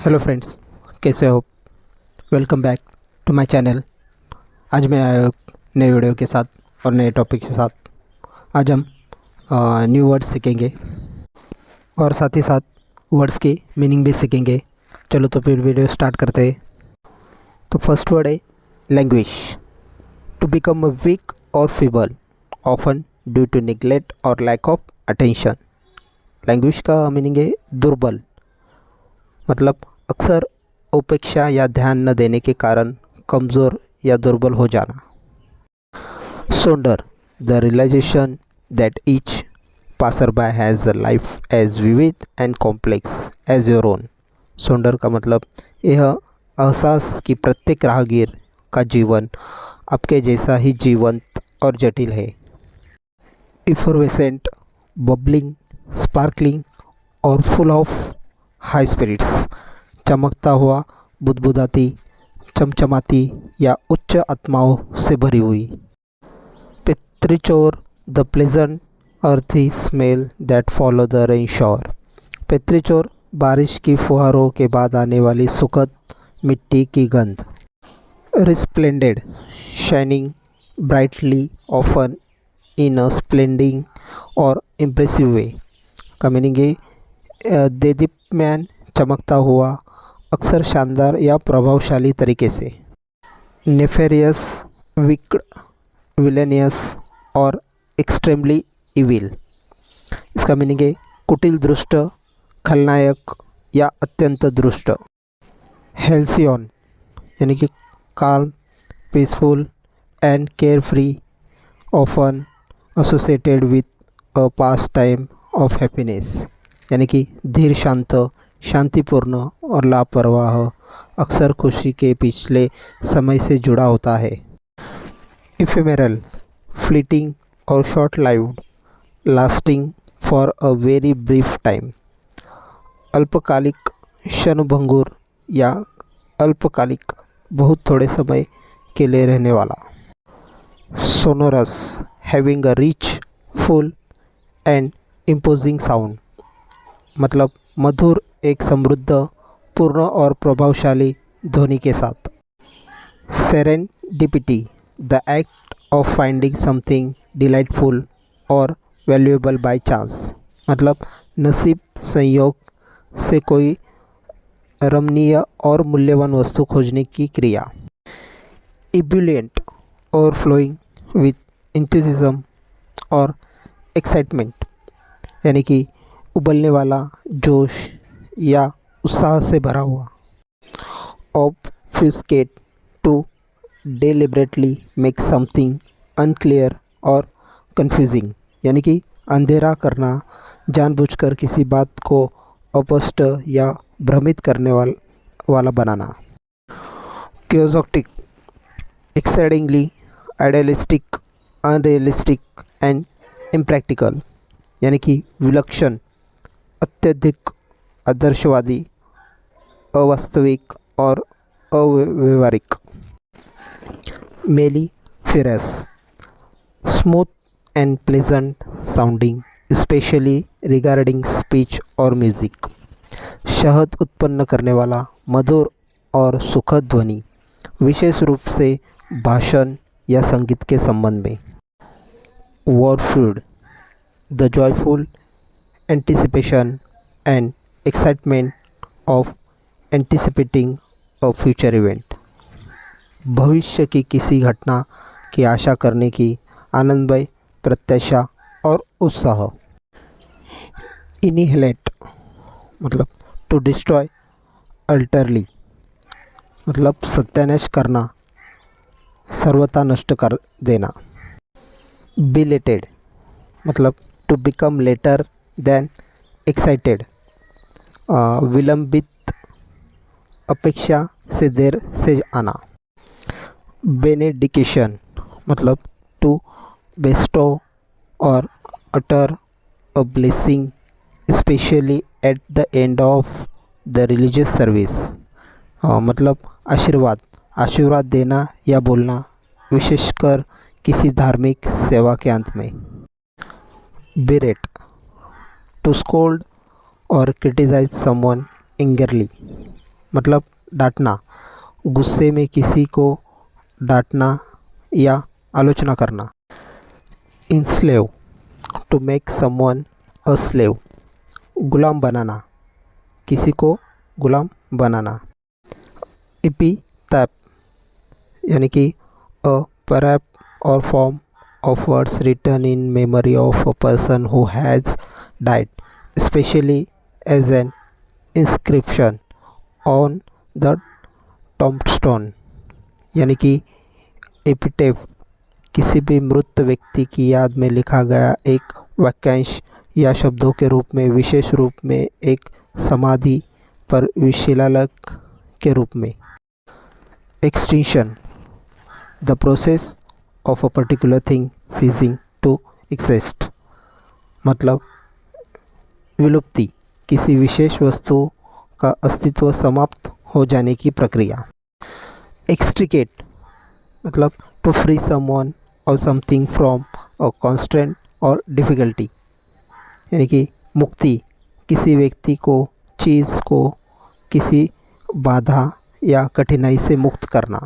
Hello friends, कैसे हो? Welcome back to my channel. आज मैं आया हूँ नए वीडियो के साथ और नए टॉपिक के साथ। आज हम न्यू वर्ड्स सीखेंगे और साथ ही साथ वर्ड्स की मीनिंग भी सीखेंगे। चलो तो फिर वीडियो स्टार्ट करते हैं। तो फर्स्ट वर्ड है languish. To become a weak or feeble often due to neglect or lack of attention. Languish का मीनिंग है दुर्बल, मतलब अक्सर उपेक्षा या ध्यान न देने के कारण कमज़ोर या दुर्बल हो जाना। Sonder, the realisation that each passer by has a life as vivid and complex as your own. Sonder का मतलब यह एहसास कि प्रत्येक राहगीर का जीवन आपके जैसा ही जीवंत और जटिल है। इफरवेसेंट, बबलिंग, स्पार्कलिंग और फुल ऑफ हाई स्पिरिट्स, चमकता हुआ, बुदबुदाती, चमचमाती या उच्च आत्माओं से भरी हुई। Petrichor, the pleasant earthy smell that follow the rain shower. Petrichor, बारिश की फुहारों के बाद आने वाली सुखद मिट्टी की गंध। रिस्प्लेंडेड, शाइनिंग ब्राइटली, ऑफन इन अ स्प्लेंडिंग और इम्प्रेसिव वे। का मीनिंग है देदीप्यमान, चमकता हुआ, अक्सर शानदार या प्रभावशाली तरीके से। नेफेरियस, विक्ड, विलेनियस और एक्सट्रीमली इविल। इसका मीनिंग है कुटिल, दुष्ट, खलनायक या अत्यंत दुष्ट। हेल्सियन, यानी कि calm, peaceful and carefree, often associated with a pastime of happiness, यानी कि धीर, शांत, शांतिपूर्ण और लापरवाह, अक्सर खुशी के पिछले समय से जुड़ा होता है। इफेमेरल, फ्लीटिंग और short lived, lasting for a very brief time. अल्पकालिक, क्षणभंगुर या अल्पकालिक, बहुत थोड़े समय के लिए रहने वाला। Sonorous, having a rich, full and imposing sound, मतलब मधुर, एक समृद्ध, पूर्ण और प्रभावशाली ध्वनि के साथ। Serendipity, the act of finding something delightful और वैल्यूएबल बाय चांस, मतलब नसीब, संयोग से कोई रमणीय और मूल्यवान वस्तु खोजने की क्रिया। इब्युलेंट, ओवरफ्लोइंग विथ इंथुसिज्म और एक्साइटमेंट, यानी कि उबलने वाला, जोश या उत्साह से भरा हुआ। Obfuscate, to deliberately make something unclear और कंफ्यूजिंग, यानी कि अंधेरा करना, जानबूझकर किसी बात को अस्पष्ट या भ्रमित करने वाला बनाना। Quixotic, excitingly idealistic, unrealistic and impractical, यानी कि विलक्षण, अत्यधिक आदर्शवादी, अवास्तविक और अव्यवहारिक। Melliferous, smooth and pleasant sounding, specially regarding speech और म्यूजिक, शहद उत्पन्न करने वाला, मधुर और सुखद ध्वनि, विशेष रूप से भाषण या संगीत के संबंध में। Vorfreude, the joyful anticipation and excitement of anticipating a future event, भविष्य की किसी घटना की आशा करने की आनंदमय प्रत्याशा और उत्साह। इनिहिलेट, मतलब टू डिस्ट्रॉय अल्टरली, मतलब सत्यानाश करना, सर्वथा नष्ट कर देना। बिलेटेड, मतलब to become later than excited, विलंबित, अपेक्षा से देर से आना। बेनेडिकेशन, मतलब टू बेस्टो और utter a blessing specially at the end of the religious service, मतलब आशीर्वाद, आशीर्वाद देना या बोलना, विशेषकर किसी धार्मिक सेवा के अंत में। बेरेट, टू स्कोल्ड और क्रिटिसाइज समवन एंगरली, मतलब डांटना, गुस्से में किसी को डांटना या आलोचना करना। Enslave, to make someone a slave, गुलाम बनाना, किसी को गुलाम बनाना। एपिटैप यानी कि अ पैराप और form of words written in memory of a person who has died, especially as an inscription on the tombstone। यानी कि एपिटेफ किसी भी मृत व्यक्ति की याद में लिखा गया एक वाक्यांश या शब्दों के रूप में, विशेष रूप में एक समाधि पर शिलालेख के रूप में। Extinction, the process of a particular thing ceasing to exist, मतलब विलुप्ति, किसी विशेष वस्तु का अस्तित्व समाप्त हो जाने की प्रक्रिया। एक्सट्रिकेट मतलब टू फ्री समवन और समथिंग फ्रॉम अ कॉन्स्टेंट और डिफ़िकल्टी, यानी कि मुक्ति, किसी व्यक्ति को, चीज़ को किसी बाधा या कठिनाई से मुक्त करना।